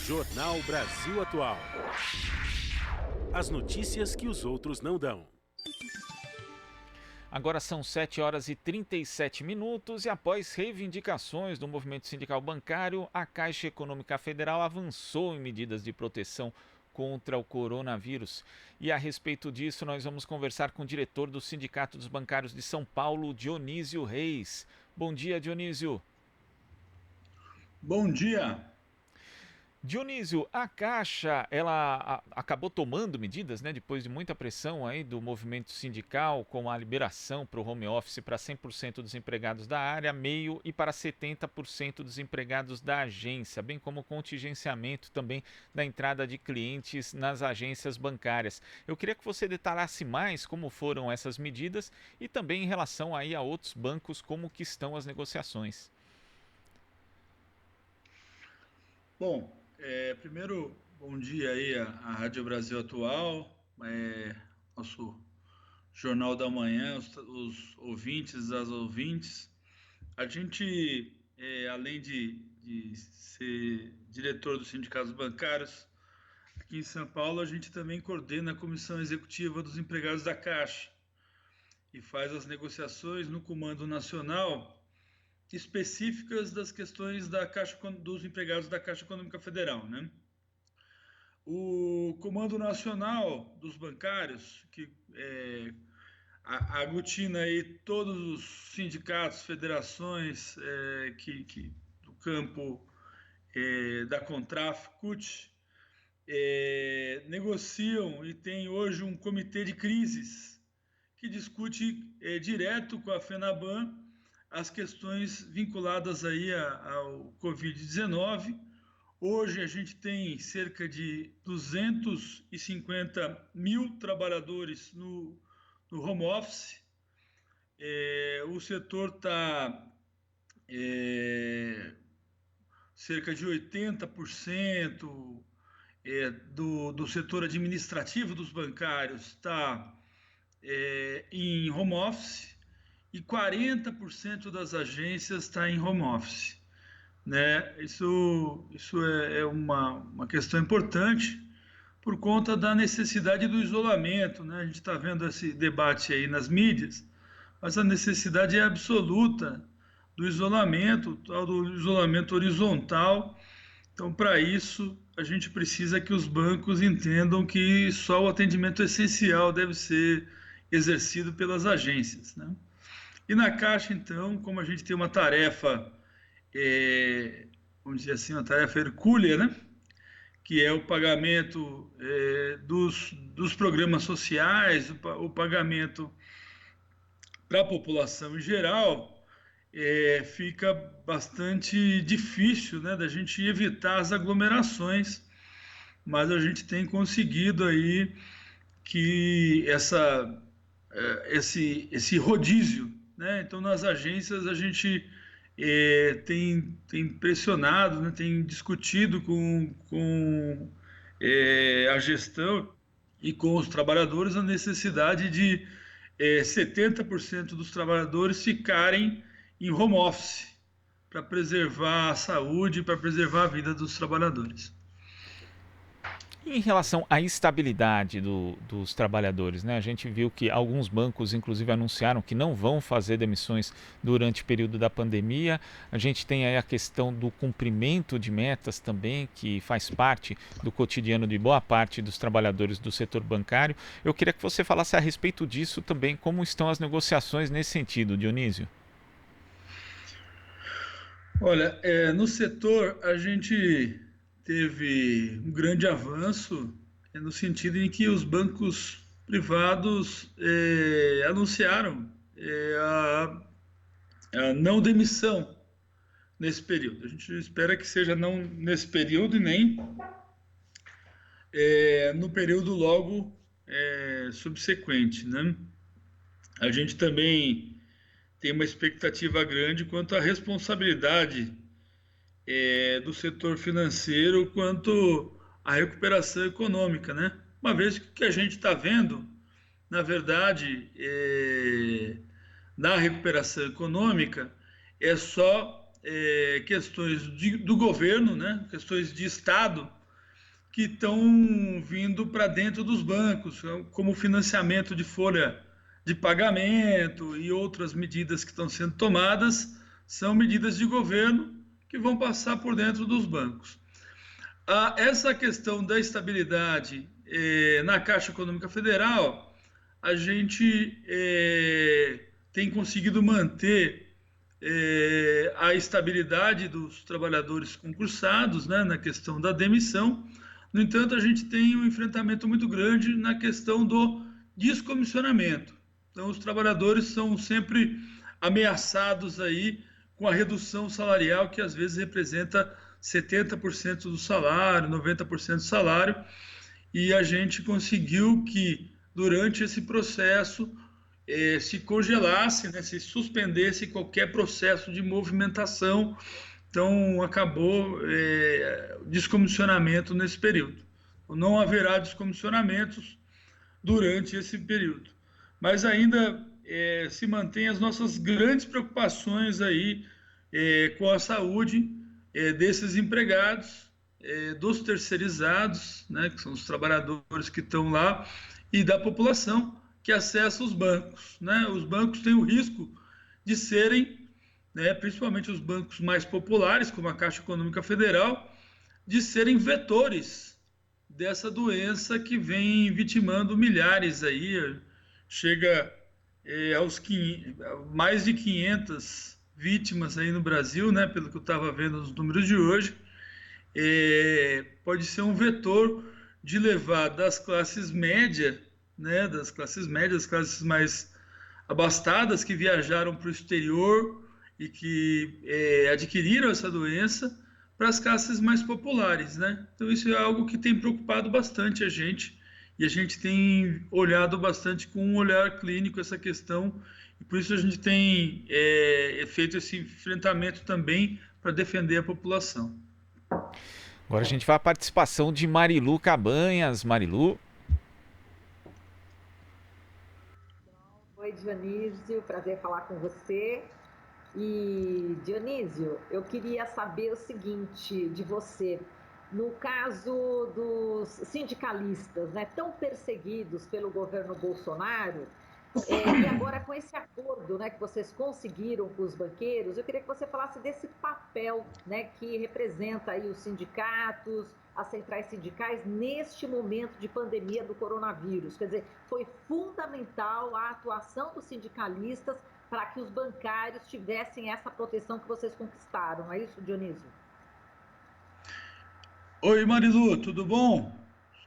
Jornal Brasil Atual. As notícias que os outros não dão. Agora são 7 horas e 37 minutos e após reivindicações do movimento sindical bancário, a Caixa Econômica Federal avançou em medidas de proteção contra o coronavírus. E a respeito disso, nós vamos conversar com o diretor do Sindicato dos Bancários de São Paulo, Dionísio Reis. Bom dia, Dionísio. Bom dia. Dionísio, a Caixa, ela acabou tomando medidas, né, depois de muita pressão aí do movimento sindical, com a liberação para o home office para 100% dos empregados da área, meio e para 70% dos empregados da agência, bem como contingenciamento também da entrada de clientes nas agências bancárias. Eu queria que você detalhasse mais como foram essas medidas e também em relação aí a outros bancos, como que estão as negociações. Bom, primeiro, bom dia aí à Rádio Brasil Atual, nosso Jornal da Manhã, os ouvintes, as ouvintes. A gente, além de ser diretor dos sindicatos bancários, aqui em São Paulo, a gente também coordena a Comissão Executiva dos Empregados da Caixa e faz as negociações no Comando Nacional específicas das questões da Caixa, dos empregados da Caixa Econômica Federal, né? O Comando Nacional dos Bancários, que aglutina aí todos os sindicatos, federações do campo da Contraf, CUT, negociam e tem hoje um comitê de crises que discute direto com a FENABAN as questões vinculadas aí ao Covid-19. Hoje a gente tem cerca de 250 mil trabalhadores no home office. O setor está cerca de 80% do setor administrativo dos bancários está em home office e 40% das agências está em home office, né? Isso é uma questão importante por conta da necessidade do isolamento, né? A gente está vendo esse debate aí nas mídias, mas a necessidade é absoluta do isolamento, tal do isolamento horizontal. Então, para isso, a gente precisa que os bancos entendam que só o atendimento essencial deve ser exercido pelas agências, né? E na Caixa, então, como a gente tem uma tarefa, vamos dizer assim, uma tarefa hercúlea, né? Que é o pagamento dos programas sociais, o pagamento para a população em geral, fica bastante difícil, né, da gente evitar as aglomerações, mas a gente tem conseguido aí que esse rodízio, né? Então, nas agências, a gente tem pressionado, né? Tem discutido com a gestão e com os trabalhadores a necessidade de 70% dos trabalhadores ficarem em home office para preservar a saúde, para preservar a vida dos trabalhadores. Em relação à estabilidade dos trabalhadores, né? A gente viu que alguns bancos, inclusive, anunciaram que não vão fazer demissões durante o período da pandemia. A gente tem aí a questão do cumprimento de metas também, que faz parte do cotidiano de boa parte dos trabalhadores do setor bancário. Eu queria que você falasse a respeito disso também, como estão as negociações nesse sentido, Dionísio. Olha, no setor a gente teve um grande avanço no sentido em que os bancos privados anunciaram a não demissão nesse período. A gente espera que seja não nesse período e nem no período logo subsequente, né? A gente também tem uma expectativa grande quanto à responsabilidade do setor financeiro quanto à recuperação econômica, né? Uma vez que a gente está vendo, na verdade, na recuperação econômica, é só questões do governo, né, questões de Estado, que estão vindo para dentro dos bancos, como financiamento de folha de pagamento e outras medidas que estão sendo tomadas, são medidas de governo que vão passar por dentro dos bancos. Essa questão da estabilidade na Caixa Econômica Federal, a gente tem conseguido manter a estabilidade dos trabalhadores concursados, né, na questão da demissão. No entanto, a gente tem um enfrentamento muito grande na questão do descomissionamento. Então, os trabalhadores são sempre ameaçados aí com a redução salarial, que às vezes representa 70% do salário, 90% do salário, e a gente conseguiu que, durante esse processo, se congelasse, né, se suspendesse qualquer processo de movimentação. Então, acabou descomissionamento nesse período. Não haverá descomissionamentos durante esse período. Mas ainda se mantém as nossas grandes preocupações aí com a saúde desses empregados, dos terceirizados, né, que são os trabalhadores que estão lá, e da população que acessa os bancos, né? Os bancos têm o risco de serem, né, principalmente os bancos mais populares, como a Caixa Econômica Federal, de serem vetores dessa doença que vem vitimando milhares aí, chega aos mais de 500 vítimas aí no Brasil, né, pelo que eu estava vendo nos números de hoje. Pode ser um vetor de levar das classes médias, né, das classes mais abastadas, que viajaram para o exterior e que adquiriram essa doença, para as classes mais populares, né? Então isso é algo que tem preocupado bastante a gente, e a gente tem olhado bastante com um olhar clínico essa questão, e por isso a gente tem feito esse enfrentamento também para defender a população. Agora a gente vai à participação de Marilu Cabanhas. Marilu. Oi, Dionísio, prazer falar com você. E, Dionísio, eu queria saber o seguinte de você. No caso dos sindicalistas, né, tão perseguidos pelo governo Bolsonaro, e agora com esse acordo, né, que vocês conseguiram com os banqueiros, eu queria que você falasse desse papel, né, que representa aí os sindicatos, as centrais sindicais neste momento de pandemia do coronavírus. Quer dizer, foi fundamental a atuação dos sindicalistas para que os bancários tivessem essa proteção que vocês conquistaram. Não é isso, Dionísio? Oi, Marilu, tudo bom?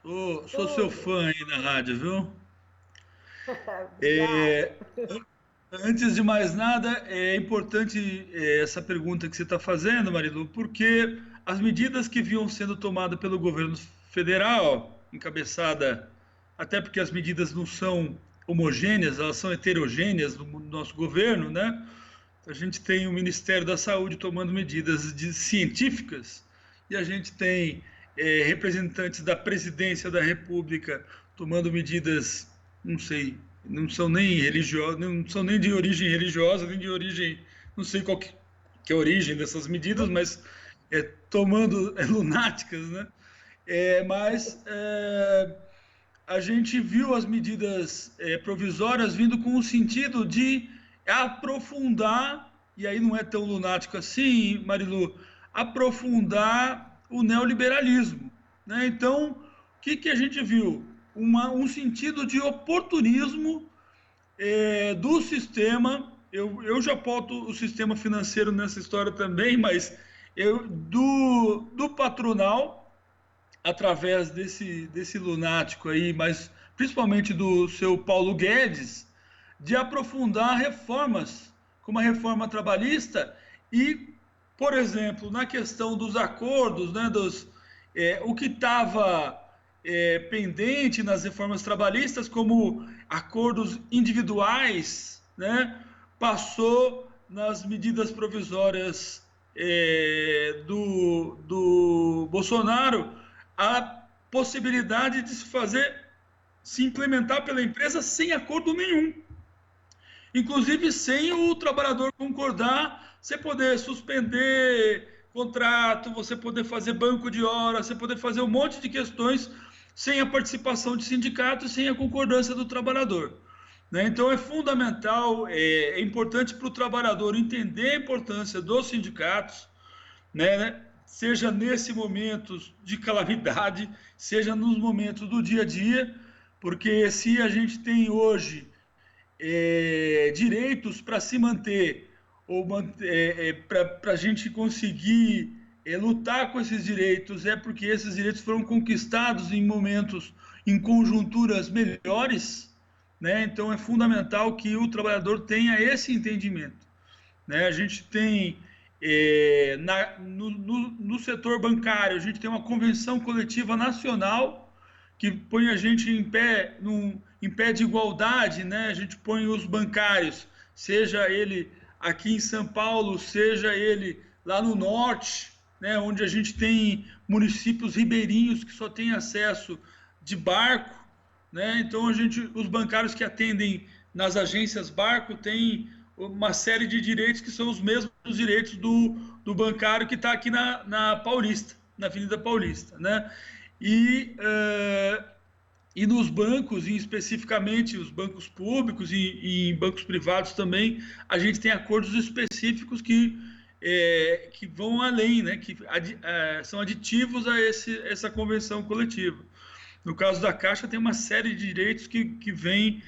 Sou seu fã aí na rádio, viu? Antes de mais nada, é importante essa pergunta que você está fazendo, Marilu, porque as medidas que vinham sendo tomadas pelo governo federal, encabeçada, até porque as medidas não são homogêneas, elas são heterogêneas no nosso governo, né? A gente tem o Ministério da Saúde tomando medidas científicas, e a gente tem representantes da Presidência da República tomando medidas, não sei, não são nem religiosas, não são nem de origem religiosa, nem de origem, não sei qual que é a origem dessas medidas, mas tomando lunáticas, né? Mas a gente viu as medidas provisórias vindo com o sentido de aprofundar, e aí não é tão lunático assim, Marilu, aprofundar o neoliberalismo, né? Então, o que a gente viu? Um sentido de oportunismo do sistema. Eu já boto o sistema financeiro nessa história também, mas do patronal, através desse lunático aí, mas principalmente do seu Paulo Guedes, de aprofundar reformas, como a reforma trabalhista e, por exemplo, na questão dos acordos, né, o que estava pendente nas reformas trabalhistas, como acordos individuais, né, passou nas medidas provisórias do Bolsonaro a possibilidade de se implementar pela empresa sem acordo nenhum. inclusive sem o trabalhador concordar, você poder suspender contrato, você poder fazer banco de horas, você poder fazer um monte de questões sem a participação de sindicato, sem a concordância do trabalhador. Né? Então é fundamental, é importante para o trabalhador entender a importância dos sindicatos, né? Seja nesse momento de calamidade, seja nos momentos do dia a dia, porque se a gente tem hoje direitos para se manter, ou para a gente conseguir lutar com esses direitos, é porque esses direitos foram conquistados em momentos, em conjunturas melhores, né? Então é fundamental que o trabalhador tenha esse entendimento. Né? A gente tem, no setor bancário, a gente tem uma convenção coletiva nacional que põe a gente em pé de igualdade, né? A gente põe os bancários, seja ele aqui em São Paulo, seja ele lá no norte, né? Onde a gente tem municípios ribeirinhos que só têm acesso de barco, né? Então os bancários que atendem nas agências barco têm uma série de direitos que são os mesmos direitos do bancário que está aqui na Paulista, na Avenida Paulista, né? E nos bancos, e especificamente os bancos públicos e bancos privados também, a gente tem acordos específicos que vão além, né? Que são aditivos a essa convenção coletiva. No caso da Caixa, tem uma série de direitos que vêm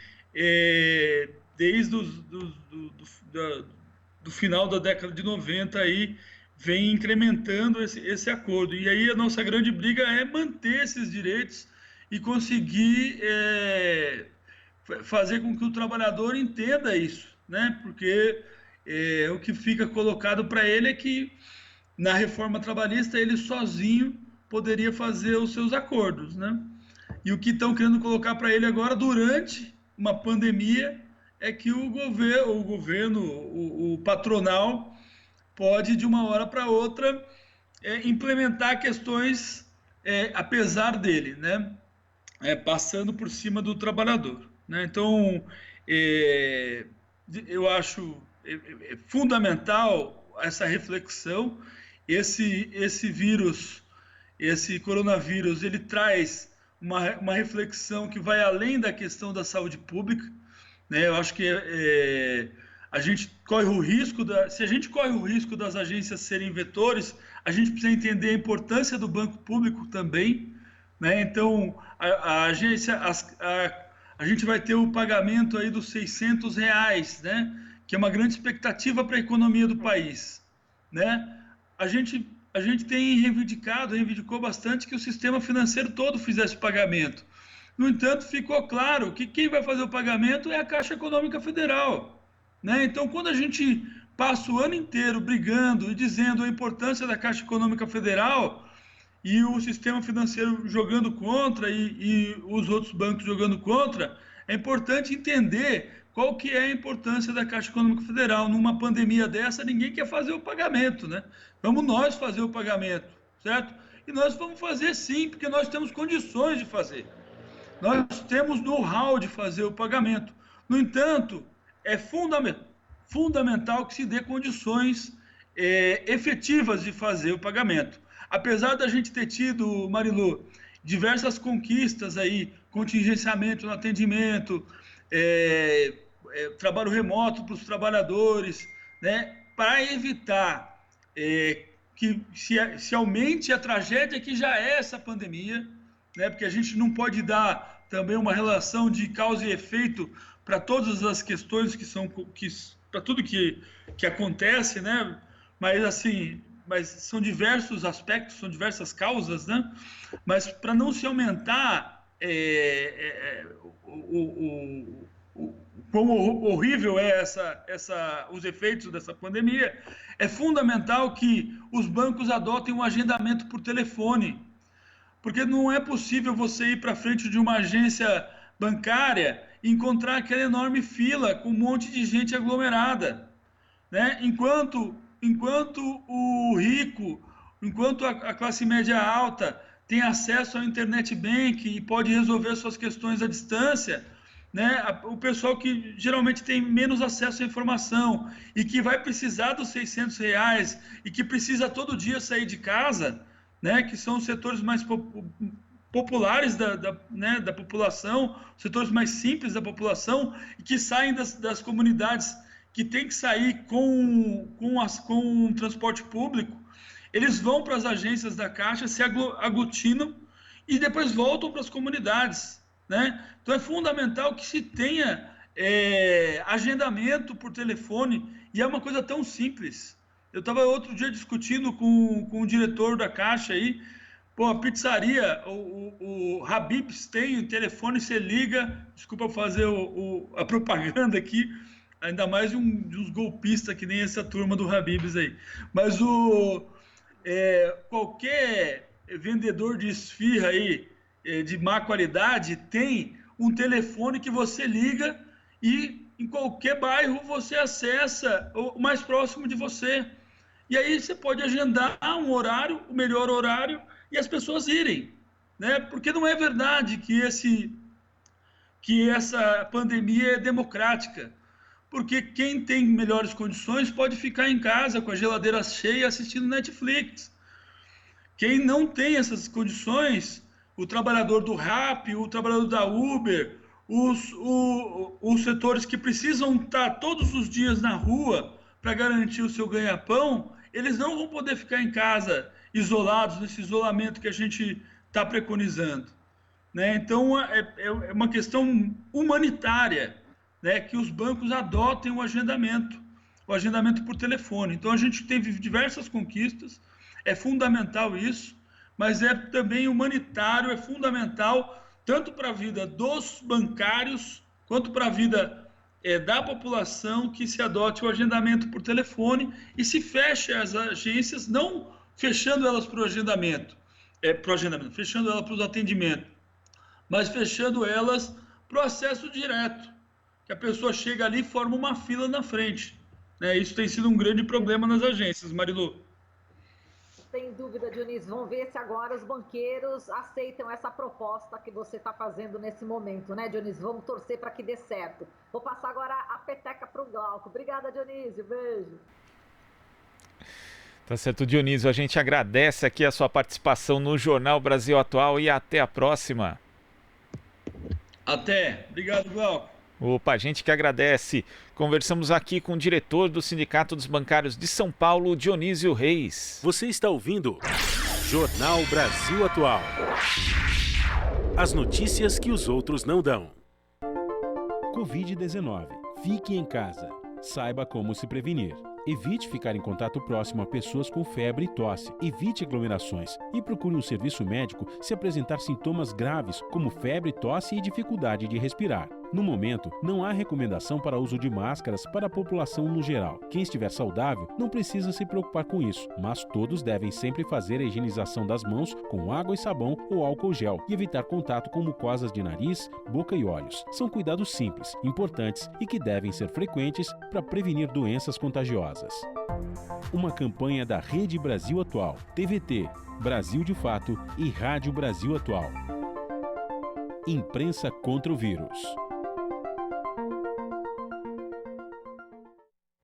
desde do final da década de 90 aí, vem incrementando esse acordo. E aí a nossa grande briga é manter esses direitos e conseguir fazer com que o trabalhador entenda isso, né? Porque o que fica colocado para ele é que na reforma trabalhista ele sozinho poderia fazer os seus acordos, né? E o que estão querendo colocar para ele agora, durante uma pandemia, é que o governo, o patronal, pode, de uma hora para outra, implementar questões, apesar dele, né? Passando por cima do trabalhador, né? Então, eu acho fundamental essa reflexão. Esse vírus, esse coronavírus, ele traz uma reflexão que vai além da questão da saúde pública, né? Eu acho que a gente corre o risco, se a gente corre o risco das agências serem vetores, a gente precisa entender a importância do banco público também, né? Então, a agência, a gente vai ter o pagamento aí dos R$600, né? Que é uma grande expectativa para a economia do país, né? A gente reivindicou bastante que o sistema financeiro todo fizesse o pagamento. No entanto, ficou claro que quem vai fazer o pagamento é a Caixa Econômica Federal, né? Então, quando a gente passa o ano inteiro brigando e dizendo a importância da Caixa Econômica Federal e o sistema financeiro jogando contra e os outros bancos jogando contra, é importante entender qual que é a importância da Caixa Econômica Federal. Numa pandemia dessa, ninguém quer fazer o pagamento, né? Vamos nós fazer o pagamento, certo? E nós vamos fazer sim, porque nós temos condições de fazer. Nós temos know-how de fazer o pagamento. No entanto, é fundamental que se dê condições efetivas de fazer o pagamento. Apesar da gente ter tido, Marilu, diversas conquistas aí, contingenciamento no atendimento, trabalho remoto para os trabalhadores, né, para evitar que se aumente a tragédia que já é essa pandemia, né, porque a gente não pode dar também uma relação de causa e efeito para todas as questões para tudo que acontece, né? Mas são diversos aspectos, são diversas causas, né? Mas para não se aumentar quão horrível é os efeitos dessa pandemia, é fundamental que os bancos adotem um agendamento por telefone, porque não é possível você ir para frente de uma agência bancária e encontrar aquela enorme fila com um monte de gente aglomerada, né? Enquanto o rico, enquanto a classe média alta tem acesso ao internet banking e pode resolver suas questões à distância, né, o pessoal que geralmente tem menos acesso à informação e que vai precisar dos R$ 600 e que precisa todo dia sair de casa, né, que são os setores mais populares né, da população, os setores mais simples da população, e que saem das comunidades que tem que sair com o transporte público, eles vão para as agências da Caixa, se aglutinam e depois voltam para as comunidades, né? Então é fundamental que se tenha agendamento por telefone, e é uma coisa tão simples. Eu estava outro dia discutindo com o diretor da Caixa aí, pô, a pizzaria, o Habib's tem o telefone, você liga, desculpa fazer a propaganda aqui, ainda mais de uns golpistas que nem essa turma do Habib's aí, mas qualquer vendedor de esfirra aí, de má qualidade, tem um telefone que você liga e em qualquer bairro você acessa o mais próximo de você. E aí você pode agendar um horário, o melhor horário, e as pessoas irem, né? Porque não é verdade que essa pandemia é democrática, porque quem tem melhores condições pode ficar em casa com a geladeira cheia assistindo Netflix. Quem não tem essas condições, o trabalhador do Rappi, o trabalhador da Uber, os setores que precisam estar todos os dias na rua para garantir o seu ganha-pão, eles não vão poder ficar em casa isolados, nesse isolamento que a gente está preconizando, né? Então, é uma questão humanitária, né, que os bancos adotem o agendamento por telefone. Então, a gente teve diversas conquistas, é fundamental isso, mas é também humanitário, é fundamental tanto para a vida dos bancários, quanto para a vida da população, que se adote o agendamento por telefone e se feche as agências, não fechando elas para o agendamento, fechando elas para os atendimentos, mas fechando elas para o acesso direto, que a pessoa chega ali e forma uma fila na frente, né? Isso tem sido um grande problema nas agências, Marilu. Sem dúvida, Dionísio. Vamos ver se agora os banqueiros aceitam essa proposta que você está fazendo nesse momento, né, Dionísio? Vamos torcer para que dê certo. Vou passar agora a peteca para o Glauco. Obrigada, Dionísio. Beijo. Tá certo, Dionísio. A gente agradece aqui a sua participação no Jornal Brasil Atual e até a próxima. Até. Obrigado, Glauco. Opa, a gente que agradece. Conversamos aqui com o diretor do Sindicato dos Bancários de São Paulo, Dionísio Reis. Você está ouvindo Jornal Brasil Atual. As notícias que os outros não dão. Covid-19. Fique em casa. Saiba como se prevenir. Evite ficar em contato próximo a pessoas com febre e tosse. Evite aglomerações e procure um serviço médico se apresentar sintomas graves como febre, tosse e dificuldade de respirar. No momento, não há recomendação para uso de máscaras para a população no geral. Quem estiver saudável não precisa se preocupar com isso, mas todos devem sempre fazer a higienização das mãos com água e sabão ou álcool gel e evitar contato com mucosas de nariz, boca e olhos. São cuidados simples, importantes e que devem ser frequentes para prevenir doenças contagiosas. Uma campanha da Rede Brasil Atual, TVT, Brasil de Fato e Rádio Brasil Atual. Imprensa contra o vírus.